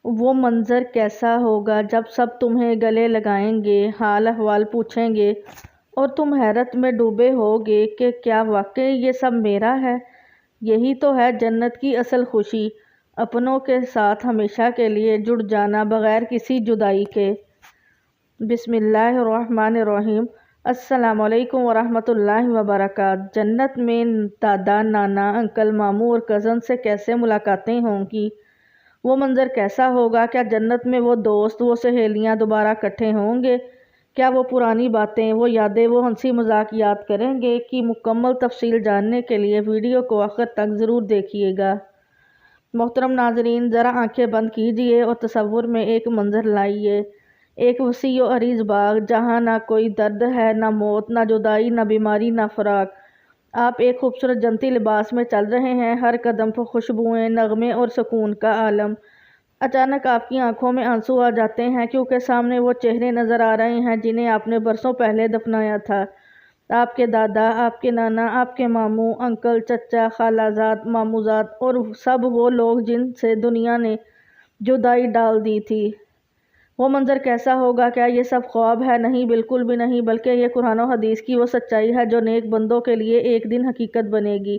وہ منظر کیسا ہوگا جب سب تمہیں گلے لگائیں گے، حال احوال پوچھیں گے اور تم حیرت میں ڈوبے ہوگے کہ کیا واقعی یہ سب میرا ہے؟ یہی تو ہے جنت کی اصل خوشی، اپنوں کے ساتھ ہمیشہ کے لیے جڑ جانا بغیر کسی جدائی کے۔ بسم اللہ الرحمن الرحیم۔ السلام علیکم ورحمۃ اللہ وبرکاتہ۔ جنت میں دادا، نانا، انکل، ماموں اور کزن سے کیسے ملاقاتیں ہوں گی؟ وہ منظر کیسا ہوگا؟ کیا جنت میں وہ دوست، وہ سہیلیاں دوبارہ اکٹھے ہوں گے؟ کیا وہ پرانی باتیں، وہ یادیں، وہ ہنسی مذاق یاد کریں گے؟ کی مکمل تفصیل جاننے کے لیے ویڈیو کو آخر تک ضرور دیکھیے گا۔ محترم ناظرین، ذرا آنکھیں بند کیجیے اور تصور میں ایک منظر لائیے، ایک وسیع و عریض باغ جہاں نہ کوئی درد ہے، نہ موت، نہ جدائی، نہ بیماری، نہ فراق۔ آپ ایک خوبصورت جنتی لباس میں چل رہے ہیں، ہر قدم پر خوشبوئیں، نغمے اور سکون کا عالم۔ اچانک آپ کی آنکھوں میں آنسو آ جاتے ہیں کیونکہ سامنے وہ چہرے نظر آ رہے ہیں جنہیں آپ نے برسوں پہلے دفنایا تھا۔ آپ کے دادا، آپ کے نانا، آپ کے ماموں، انکل، چچا، خالہ زاد، ماموں زاد اور سب وہ لوگ جن سے دنیا نے جدائی ڈال دی تھی۔ وہ منظر کیسا ہوگا؟ کیا یہ سب خواب ہے؟ نہیں، بالکل بھی نہیں، بلکہ یہ قرآن و حدیث کی وہ سچائی ہے جو نیک بندوں کے لیے ایک دن حقیقت بنے گی۔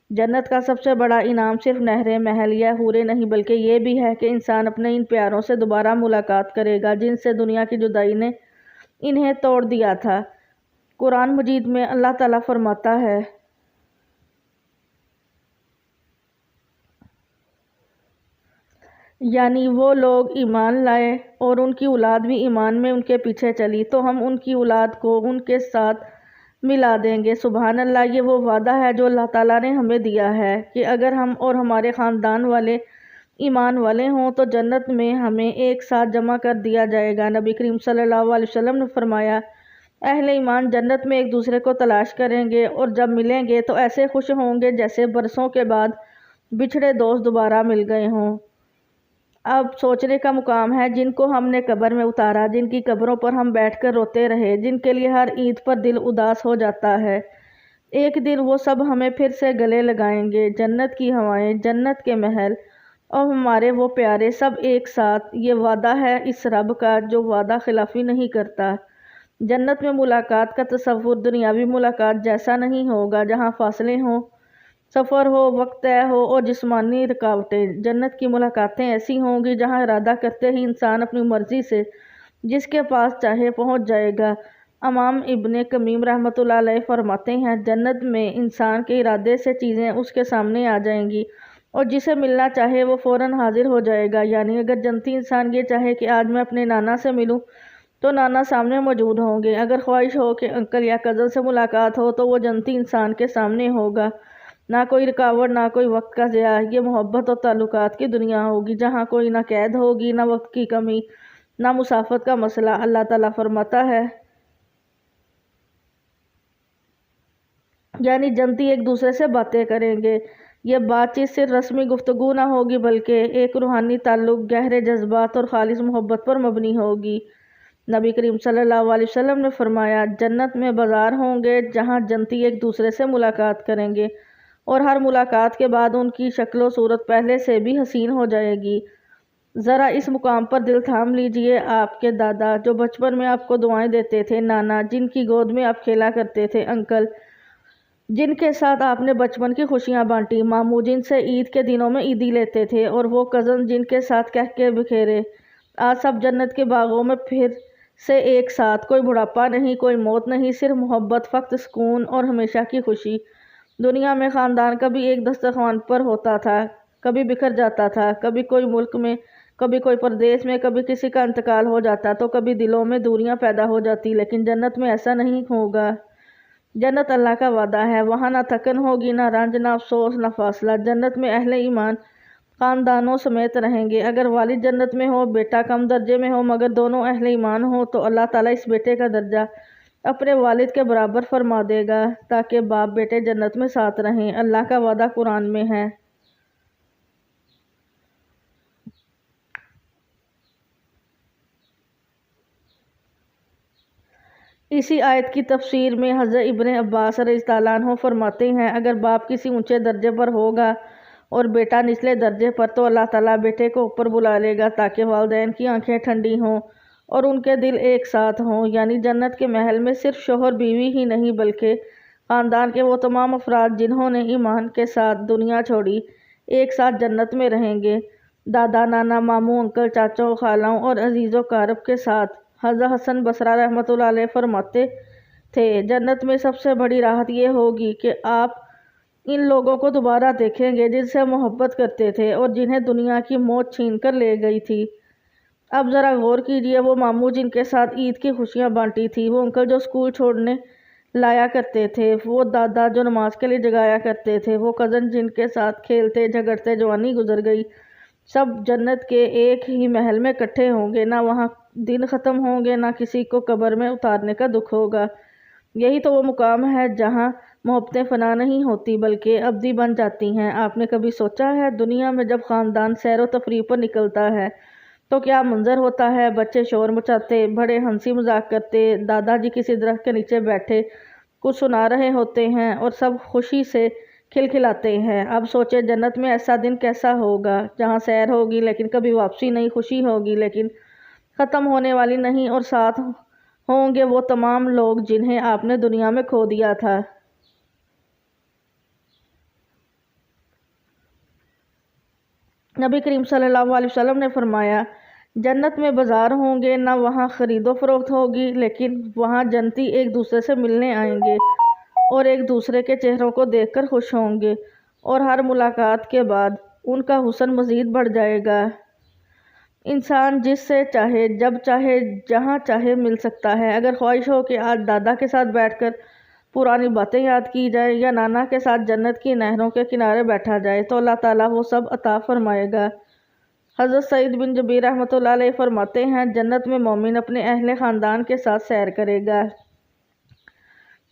جنت کا سب سے بڑا انعام صرف نہریں، محل یا حوریں نہیں، بلکہ یہ بھی ہے کہ انسان اپنے ان پیاروں سے دوبارہ ملاقات کرے گا جن سے دنیا کی جدائی نے انہیں توڑ دیا تھا۔ قرآن مجید میں اللہ تعالیٰ فرماتا ہے، یعنی وہ لوگ ایمان لائے اور ان کی اولاد بھی ایمان میں ان کے پیچھے چلی تو ہم ان کی اولاد کو ان کے ساتھ ملا دیں گے۔ سبحان اللہ، یہ وہ وعدہ ہے جو اللہ تعالیٰ نے ہمیں دیا ہے کہ اگر ہم اور ہمارے خاندان والے ایمان والے ہوں تو جنت میں ہمیں ایک ساتھ جمع کر دیا جائے گا۔ نبی کریم صلی اللہ علیہ وسلم نے فرمایا، اہل ایمان جنت میں ایک دوسرے کو تلاش کریں گے اور جب ملیں گے تو ایسے خوش ہوں گے جیسے برسوں کے بعد بچھڑے دوست دوبارہ مل گئے ہوں۔ اب سوچنے کا مقام ہے جن کو ہم نے قبر میں اتارا، جن کی قبروں پر ہم بیٹھ کر روتے رہے، جن کے لیے ہر عید پر دل اداس ہو جاتا ہے، ایک دن وہ سب ہمیں پھر سے گلے لگائیں گے۔ جنت کی ہوائیں، جنت کے محل اور ہمارے وہ پیارے سب ایک ساتھ، یہ وعدہ ہے اس رب کا جو وعدہ خلافی نہیں کرتا۔ جنت میں ملاقات کا تصور دنیاوی ملاقات جیسا نہیں ہوگا جہاں فاصلے ہوں، سفر ہو، وقت طے ہو اور جسمانی رکاوٹیں۔ جنت کی ملاقاتیں ایسی ہوں گی جہاں ارادہ کرتے ہی انسان اپنی مرضی سے جس کے پاس چاہے پہنچ جائے گا۔ امام ابن قیم رحمۃ اللہ علیہ فرماتے ہیں، جنت میں انسان کے ارادے سے چیزیں اس کے سامنے آ جائیں گی اور جسے ملنا چاہے وہ فوراً حاضر ہو جائے گا۔ یعنی اگر جنتی انسان یہ چاہے کہ آج میں اپنے نانا سے ملوں تو نانا سامنے موجود ہوں گے، اگر خواہش ہو کہ انکل یا کزن سے ملاقات ہو تو وہ جنتی انسان کے سامنے ہوگا۔ نہ کوئی رکاوٹ، نہ کوئی وقت کا ضیاع، یہ محبت اور تعلقات کی دنیا ہوگی جہاں کوئی نہ قید ہوگی، نہ وقت کی کمی، نہ مسافت کا مسئلہ۔ اللہ تعالیٰ فرماتا ہے، یعنی جنتی ایک دوسرے سے باتیں کریں گے۔ یہ بات چیت صرف رسمی گفتگو نہ ہوگی بلکہ ایک روحانی تعلق، گہرے جذبات اور خالص محبت پر مبنی ہوگی۔ نبی کریم صلی اللہ علیہ وسلم نے فرمایا، جنت میں بازار ہوں گے جہاں جنتی ایک دوسرے سے ملاقات کریں گے اور ہر ملاقات کے بعد ان کی شکل و صورت پہلے سے بھی حسین ہو جائے گی۔ ذرا اس مقام پر دل تھام لیجئے، آپ کے دادا جو بچپن میں آپ کو دعائیں دیتے تھے، نانا جن کی گود میں آپ کھیلا کرتے تھے، انکل جن کے ساتھ آپ نے بچپن کی خوشیاں بانٹی، ماموں جن سے عید کے دنوں میں عیدی لیتے تھے اور وہ کزن جن کے ساتھ کہہ کے بکھیرے، آج سب جنت کے باغوں میں پھر سے ایک ساتھ۔ کوئی بڑھاپا نہیں، کوئی موت نہیں، صرف محبت، فقط سکون اور ہمیشہ کی خوشی۔ دنیا میں خاندان کبھی ایک دسترخوان پر ہوتا تھا، کبھی بکھر جاتا تھا، کبھی کوئی ملک میں، کبھی کوئی پردیس میں، کبھی کسی کا انتقال ہو جاتا تو کبھی دلوں میں دوریاں پیدا ہو جاتی، لیکن جنت میں ایسا نہیں ہوگا۔ جنت اللہ کا وعدہ ہے، وہاں نہ تھکن ہوگی، نہ رنج، نہ افسوس، نہ فاصلہ۔ جنت میں اہل ایمان خاندانوں سمیت رہیں گے۔ اگر والد جنت میں ہو، بیٹا کم درجے میں ہو مگر دونوں اہل ایمان ہوں تو اللہ تعالیٰ اس بیٹے کا درجہ اپنے والد کے برابر فرما دے گا تاکہ باپ بیٹے جنت میں ساتھ رہیں۔ اللہ کا وعدہ قرآن میں ہے، اسی آیت کی تفسیر میں حضرت ابن عباس رضی اللہ عنہ فرماتے ہیں، اگر باپ کسی اونچے درجے پر ہوگا اور بیٹا نچلے درجے پر، تو اللہ تعالیٰ بیٹے کو اوپر بلا لے گا تاکہ والدین کی آنکھیں ٹھنڈی ہوں اور ان کے دل ایک ساتھ ہوں۔ یعنی جنت کے محل میں صرف شوہر بیوی ہی نہیں بلکہ خاندان کے وہ تمام افراد جنہوں نے ایمان کے ساتھ دنیا چھوڑی، ایک ساتھ جنت میں رہیں گے۔ دادا، نانا، ماموں، انکل، چاچوں، خالوں اور عزیز و اقارب کے ساتھ۔ حضرت حسن بصری رحمۃ اللہ علیہ فرماتے تھے، جنت میں سب سے بڑی راحت یہ ہوگی کہ آپ ان لوگوں کو دوبارہ دیکھیں گے جن سے محبت کرتے تھے اور جنہیں دنیا کی موت چھین کر لے گئی تھی۔ اب ذرا غور کیجئے، وہ ماموں جن کے ساتھ عید کی خوشیاں بانٹی تھی، وہ انکل جو اسکول چھوڑنے لایا کرتے تھے، وہ دادا جو نماز کے لیے جگایا کرتے تھے، وہ کزن جن کے ساتھ کھیلتے جھگڑتے جوانی گزر گئی، سب جنت کے ایک ہی محل میں اکٹھے ہوں گے۔ نہ وہاں دن ختم ہوں گے، نہ کسی کو قبر میں اتارنے کا دکھ ہوگا۔ یہی تو وہ مقام ہے جہاں محبتیں فنا نہیں ہوتی بلکہ ابدی بن جاتی ہیں۔ آپ نے کبھی سوچا ہے دنیا میں جب خاندان سیر و تفریح پر نکلتا ہے تو کیا منظر ہوتا ہے؟ بچے شور مچاتے، بڑے ہنسی مذاق کرتے، دادا جی کسی درخت کے نیچے بیٹھے کچھ سنا رہے ہوتے ہیں اور سب خوشی سے کھلکھلاتے ہیں۔ اب سوچے جنت میں ایسا دن کیسا ہوگا جہاں سیر ہوگی لیکن کبھی واپسی نہیں، خوشی ہوگی لیکن ختم ہونے والی نہیں، اور ساتھ ہوں گے وہ تمام لوگ جنہیں آپ نے دنیا میں کھو دیا تھا۔ نبی کریم صلی اللہ علیہ وسلم نے فرمایا، جنت میں بازار ہوں گے، نہ وہاں خرید و فروخت ہوگی، لیکن وہاں جنتی ایک دوسرے سے ملنے آئیں گے اور ایک دوسرے کے چہروں کو دیکھ کر خوش ہوں گے، اور ہر ملاقات کے بعد ان کا حسن مزید بڑھ جائے گا۔ انسان جس سے چاہے، جب چاہے، جہاں چاہے مل سکتا ہے۔ اگر خواہش ہو کہ آج دادا کے ساتھ بیٹھ کر پرانی باتیں یاد کی جائیں یا نانا کے ساتھ جنت کی نہروں کے کنارے بیٹھا جائے تو اللہ تعالیٰ وہ سب عطا فرمائے گا۔ حضرت سعید بن جبیر رحمۃ اللہ علیہ فرماتے ہیں، جنت میں مومن اپنے اہل خاندان کے ساتھ سیر کرے گا،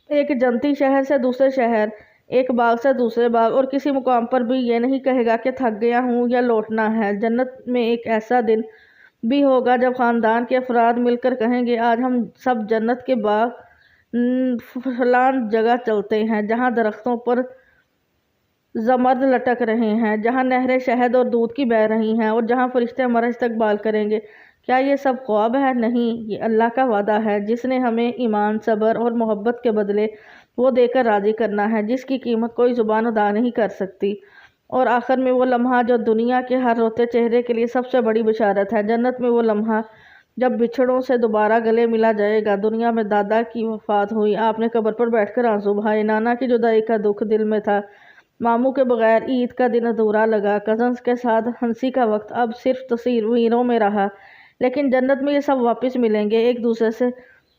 ایک جنتی شہر سے دوسرے شہر، ایک باغ سے دوسرے باغ، اور کسی مقام پر بھی یہ نہیں کہے گا کہ تھک گیا ہوں یا لوٹنا ہے۔ جنت میں ایک ایسا دن بھی ہوگا جب خاندان کے افراد مل کر کہیں گے، آج ہم سب جنت کے باغ فلان جگہ چلتے ہیں جہاں درختوں پر زمرد لٹک رہے ہیں، جہاں نہریں شہد اور دودھ کی بہہ رہی ہیں اور جہاں فرشتے ہمارا استقبال کریں گے۔ کیا یہ سب خواب ہے؟ نہیں، یہ اللہ کا وعدہ ہے جس نے ہمیں ایمان، صبر اور محبت کے بدلے وہ دے کر راضی کرنا ہے جس کی قیمت کوئی زبان ادا نہیں کر سکتی۔ اور آخر میں وہ لمحہ جو دنیا کے ہر روتے چہرے کے لیے سب سے بڑی بشارت ہے، جنت میں وہ لمحہ جب بچھڑوں سے دوبارہ گلے ملا جائے گا۔ دنیا میں دادا کی وفات ہوئی، آپ نے قبر پر بیٹھ کر آنسو بہائے، نانا کی جدائی کا دکھ دل میں تھا، ماموں کے بغیر عید کا دن ادھورا لگا، کزنز کے ساتھ ہنسی کا وقت اب صرف تصویروں میں رہا، لیکن جنت میں یہ سب واپس ملیں گے، ایک دوسرے سے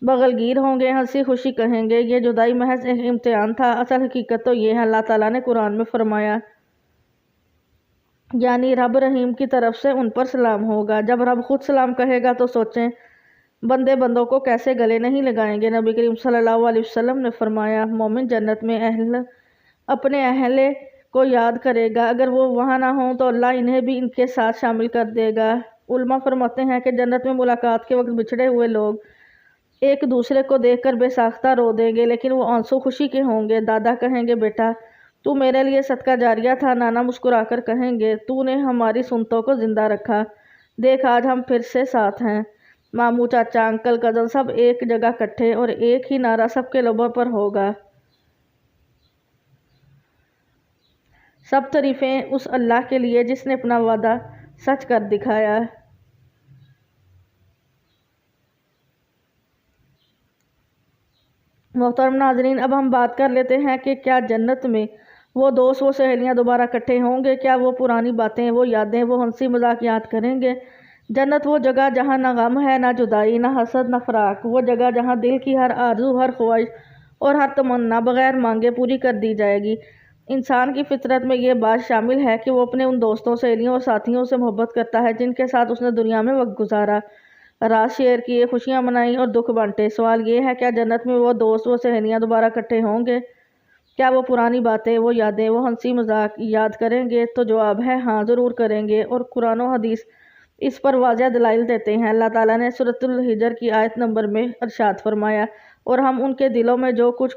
بغل گیر ہوں گے، ہنسی خوشی کہیں گے، یہ جدائی محض ایک امتحان تھا، اصل حقیقت تو یہ ہے۔ اللہ تعالیٰ نے قرآن میں فرمایا، یعنی رب رحیم کی طرف سے ان پر سلام ہوگا۔ جب رب خود سلام کہے گا تو سوچیں بندے بندوں کو کیسے گلے نہیں لگائیں گے۔ نبی کریم صلی اللہ علیہ وسلم نے فرمایا، مومن جنت میں اپنے اہل کو یاد کرے گا، اگر وہ وہاں نہ ہوں تو اللہ انہیں بھی ان کے ساتھ شامل کر دے گا۔ علماء فرماتے ہیں کہ جنت میں ملاقات کے وقت بچھڑے ہوئے لوگ ایک دوسرے کو دیکھ کر بے ساختہ رو دیں گے، لیکن وہ آنسو خوشی کے ہوں گے۔ دادا کہیں گے، بیٹا تو میرے لیے صدقہ جاریہ تھا، نانا مسکرا کر کہیں گے، تو نے ہماری سنتوں کو زندہ رکھا، دیکھ آج ہم پھر سے ساتھ ہیں۔ ماموں، چاچا، انکل، کزن سب ایک جگہ اکٹھے، اور ایک ہی نعرہ سب کے لبوں پر ہوگا، سب تعریفیں اس اللہ کے لیے جس نے اپنا وعدہ سچ کر دکھایا۔ محترم ناظرین، اب ہم بات کر لیتے ہیں کہ کیا جنت میں وہ دوست، وہ سہیلیاں دوبارہ اکٹھے ہوں گے؟ کیا وہ پرانی باتیں، وہ یادیں، وہ ہنسی مذاق یاد کریں گے؟ جنت وہ جگہ جہاں نہ غم ہے، نہ جدائی، نہ حسد، نہ فراق، وہ جگہ جہاں دل کی ہر آرزو، ہر خواہش اور ہر تمنا بغیر مانگے پوری کر دی جائے گی۔ انسان کی فطرت میں یہ بات شامل ہے کہ وہ اپنے ان دوستوں، سہیلیوں اور ساتھیوں سے محبت کرتا ہے جن کے ساتھ اس نے دنیا میں وقت گزارا، راز شیئر کیے، خوشیاں منائیں اور دکھ بانٹے۔ سوال یہ ہے، کیا جنت میں وہ دوست، وہ سہیلیاں دوبارہ اکٹھے ہوں گے؟ کیا وہ پرانی باتیں، وہ یادیں، وہ ہنسی مذاق یاد کریں گے؟ تو جواب ہے ہاں، ضرور کریں گے، اور قرآن و حدیث اس پر واضح دلائل دیتے ہیں۔ اللہ تعالیٰ نے سورۃ الحجر کی آیت نمبر میں ارشاد فرمایا، اور ہم ان کے دلوں میں جو کچھ